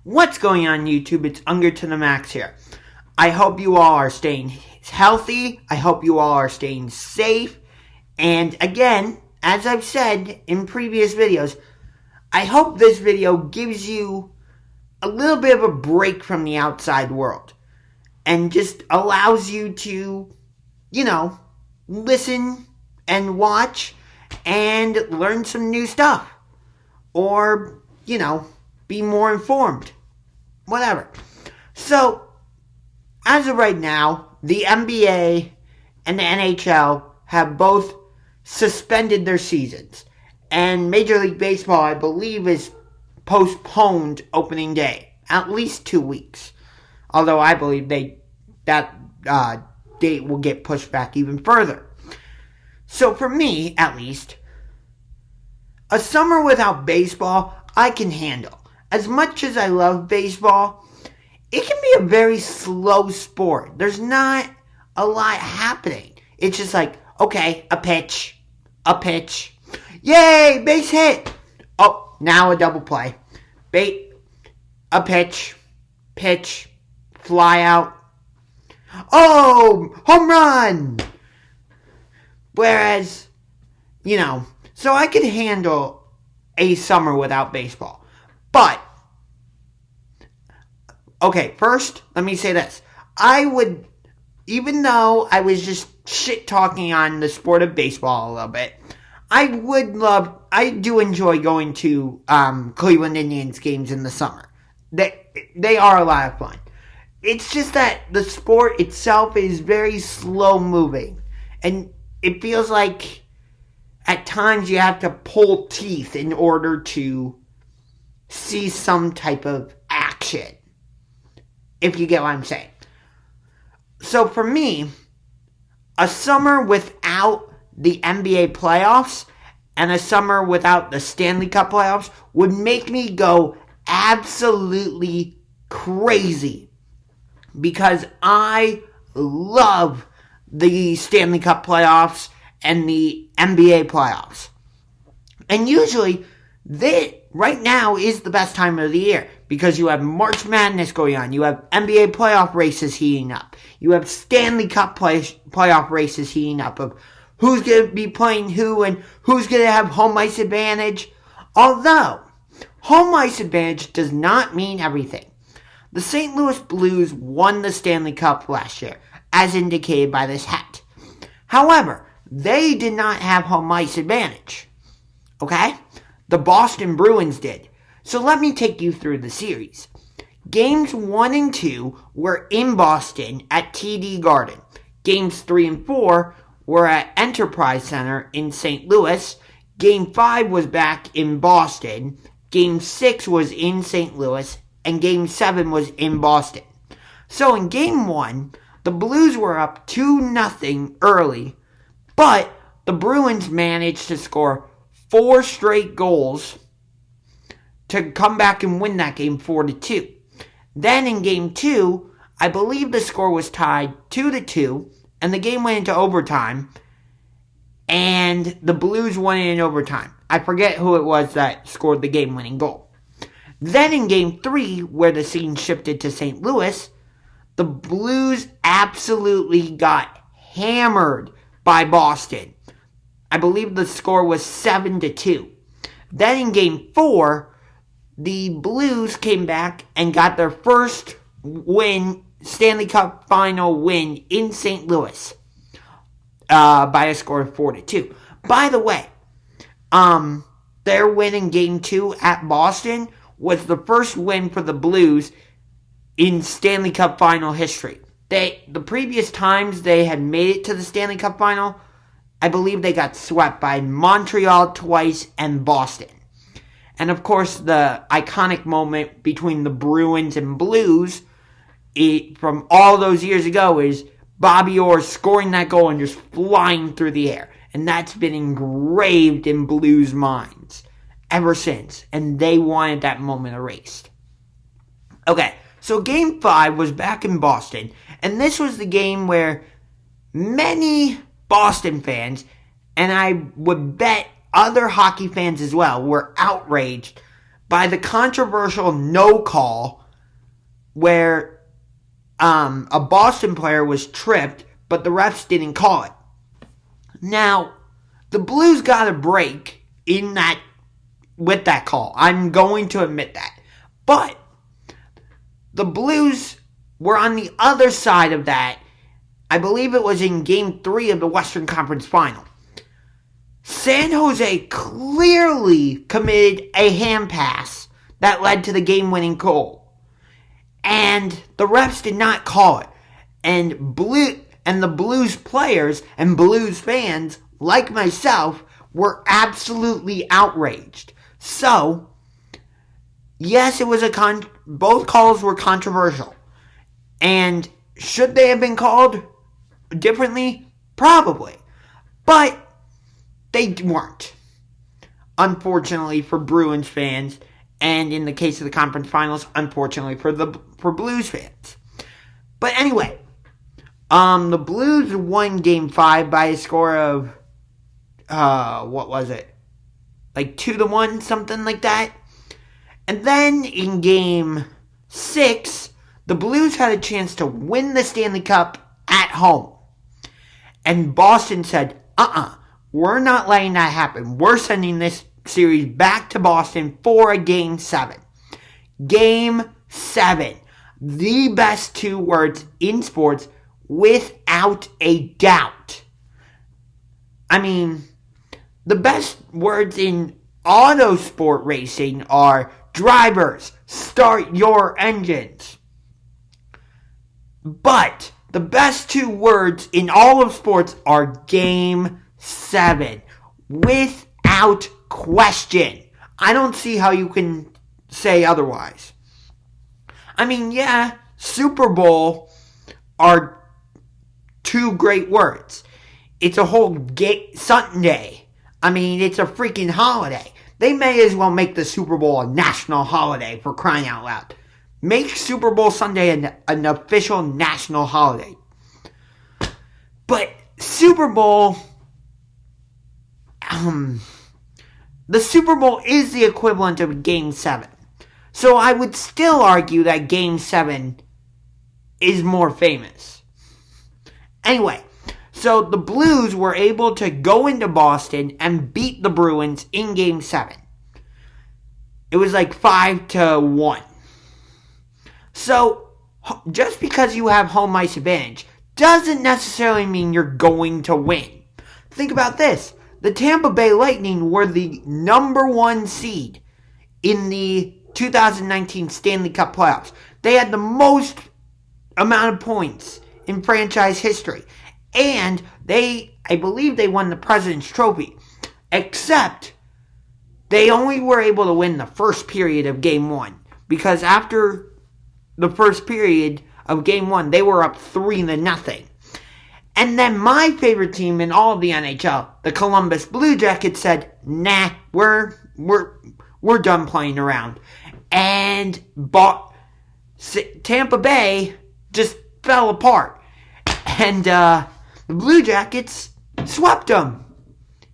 What's going on, YouTube? It's Unger to the Max here. I hope you all are staying healthy. I hope you all are staying safe. And again, as I've said in previous videos, I hope this video gives you a little bit of a break from the outside world. And just allows you to, listen and watch and learn some new stuff. Or, be more informed. Whatever. So, as of right now, the NBA and the NHL have both suspended their seasons. And Major League Baseball, I believe, is postponed opening day. At least 2 weeks. Although I believe that date will get pushed back even further. So for me, at least, a summer without baseball, I can handle. As much as I love baseball, it can be a very slow sport. There's not a lot happening. It's just like, okay, a pitch. Yay, base hit. Oh, now a double play. A pitch, fly out. Oh, home run. Whereas, so I could handle a summer without baseball. But, okay, first, let me say this. Even though I was just shit-talking on the sport of baseball a little bit, I do enjoy going to Cleveland Indians games in the summer. They are a lot of fun. It's just that the sport itself is very slow-moving. And it feels like at times you have to pull teeth in order to see some type of action. If you get what I'm saying. So for me, a summer without the NBA playoffs and a summer without the Stanley Cup playoffs would make me go absolutely crazy. Because I love the Stanley Cup playoffs and the NBA playoffs. And usually, right now is the best time of the year. Because you have March Madness going on. You have NBA playoff races heating up. You have Stanley Cup playoff races heating up. Of who's going to be playing who and who's going to have home ice advantage. Although, home ice advantage does not mean everything. The St. Louis Blues won the Stanley Cup last year, as indicated by this hat. However, they did not have home ice advantage. Okay? The Boston Bruins did. So let me take you through the series. Games 1 and 2 were in Boston at TD Garden. Games 3 and 4 were at Enterprise Center in St. Louis. Game 5 was back in Boston. Game 6 was in St. Louis. And Game 7 was in Boston. So in Game 1, the Blues were up 2-0 early. But the Bruins managed to score 4 straight goals to come back and win that game 4-2. Then in Game 2, I believe the score was tied 2-2, and the game went into overtime, and the Blues won it in overtime. I forget who it was that scored the game-winning goal. Then in Game 3, where the scene shifted to St. Louis, the Blues absolutely got hammered by Boston. I believe the score was 7-2. Then in Game 4, the Blues came back and got their first Stanley Cup final win in St. Louis by a score of 4-2. By the way, their win in Game 2 at Boston was the first win for the Blues in Stanley Cup final history. The previous times they had made it to the Stanley Cup final, I believe they got swept by Montreal twice and Boston. And of course, the iconic moment between the Bruins and Blues from all those years ago is Bobby Orr scoring that goal and just flying through the air. And that's been engraved in Blues' minds ever since. And they wanted that moment erased. Okay, so Game 5 was back in Boston. And this was the game where many Boston fans, and I would bet other hockey fans as well, were outraged by the controversial no call where a Boston player was tripped, but the refs didn't call it. Now, the Blues got a break with that call. I'm going to admit that. But the Blues were on the other side of that. I believe it was in Game 3 of the Western Conference Final. San Jose clearly committed a hand pass that led to the game-winning goal. And the refs did not call it. And the Blues players and Blues fans, like myself, were absolutely outraged. So, yes, it was both calls were controversial. And should they have been called differently? Probably. But they weren't. Unfortunately for Bruins fans, and in the case of the conference finals, unfortunately for Blues fans. But anyway, the Blues won Game 5 by a score of, what was it? Like 2-1, something like that. And then in Game 6, the Blues had a chance to win the Stanley Cup at home. And Boston said, we're not letting that happen. We're sending this series back to Boston for a Game 7. Game 7. The best 2 words in sports without a doubt. I mean, the best words in auto sport racing are drivers, start your engines. But the best 2 words in all of sports are Game 7. Without question. I don't see how you can say otherwise. I mean, yeah, Super Bowl are 2 great words. It's a whole Sunday. I mean, it's a freaking holiday. They may as well make the Super Bowl a national holiday, for crying out loud. Make Super Bowl Sunday an official national holiday. But Super Bowl, the Super Bowl is the equivalent of Game 7. So I would still argue that Game 7 is more famous. Anyway, so the Blues were able to go into Boston and beat the Bruins in Game 7. It was like 5-1. So, just because you have home ice advantage doesn't necessarily mean you're going to win. Think about this. The Tampa Bay Lightning were the number 1 seed in the 2019 Stanley Cup Playoffs. They had the most amount of points in franchise history. And I believe they won the President's Trophy. Except, they only were able to win the first period of Game 1. Because after the first period of Game 1, they were up 3-0. And then my favorite team in all of the NHL, the Columbus Blue Jackets, said, nah, we're done playing around. And Tampa Bay just fell apart. And the Blue Jackets swept them.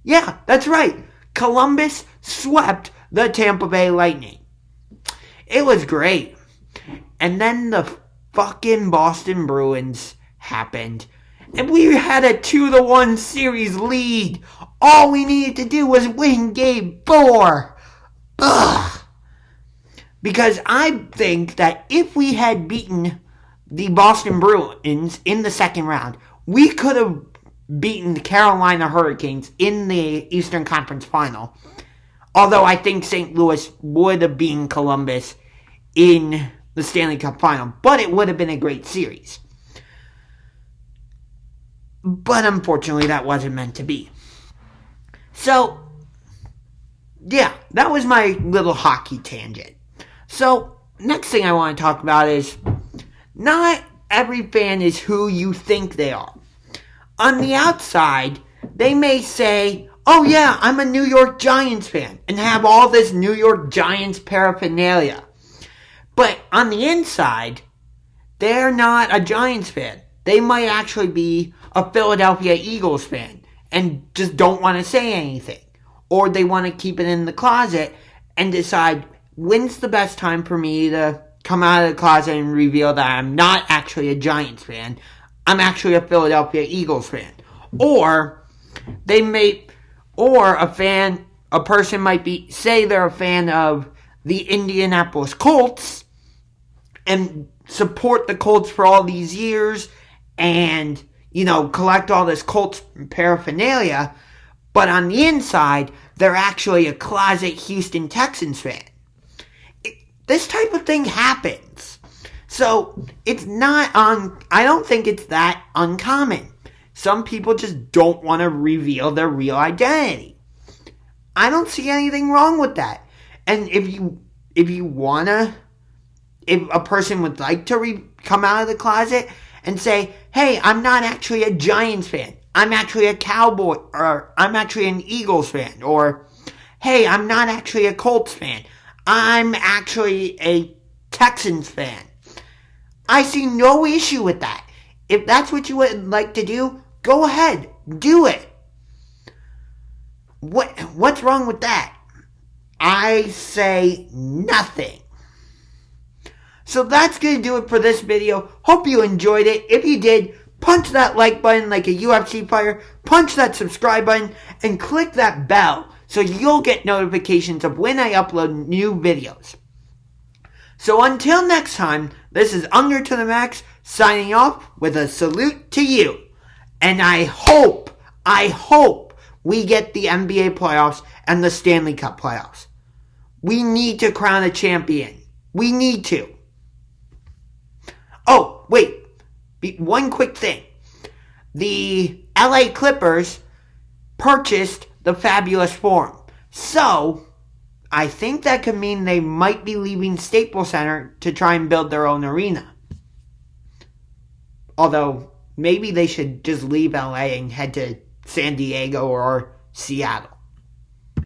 Yeah, that's right. Columbus swept the Tampa Bay Lightning. It was great. And then the fucking Boston Bruins happened. And we had a 2-1 series lead. All we needed to do was win Game 4. Ugh. Because I think that if we had beaten the Boston Bruins in the second round, we could have beaten the Carolina Hurricanes in the Eastern Conference Final. Although I think St. Louis would have beaten Columbus in the Stanley Cup Final. But it would have been a great series. But unfortunately, that wasn't meant to be. So, yeah, that was my little hockey tangent. So, next thing I want to talk about is, not every fan is who you think they are. On the outside, they may say, oh yeah, I'm a New York Giants fan, and have all this New York Giants paraphernalia. But on the inside, they're not a Giants fan. They might actually be a Philadelphia Eagles fan and just don't want to say anything. Or they want to keep it in the closet and decide, when's the best time for me to come out of the closet and reveal that I'm not actually a Giants fan, I'm actually a Philadelphia Eagles fan? Or a person might say they're a fan of the Indianapolis Colts and support the Colts for all these years and, collect all this Colts paraphernalia, but on the inside, they're actually a closet Houston Texans fan. This type of thing happens. So, I don't think it's that uncommon. Some people just don't want to reveal their real identity. I don't see anything wrong with that. And if a person would like to come out of the closet and say, hey, I'm not actually a Giants fan. I'm actually a Cowboy, or I'm actually an Eagles fan. Or, hey, I'm not actually a Colts fan. I'm actually a Texans fan. I see no issue with that. If that's what you would like to do, go ahead. Do it. What's wrong with that? I say nothing. So that's going to do it for this video. Hope you enjoyed it. If you did, punch that like button like a UFC fighter. Punch that subscribe button and click that bell so you'll get notifications of when I upload new videos. So until next time, this is Unger to the Max signing off with a salute to you. And I hope we get the NBA playoffs and the Stanley Cup playoffs. We need to crown a champion. We need to. Oh, wait. One quick thing. The LA Clippers purchased the Fabulous Forum. So, I think that could mean they might be leaving Staples Center to try and build their own arena. Although, maybe they should just leave LA and head to San Diego or Seattle.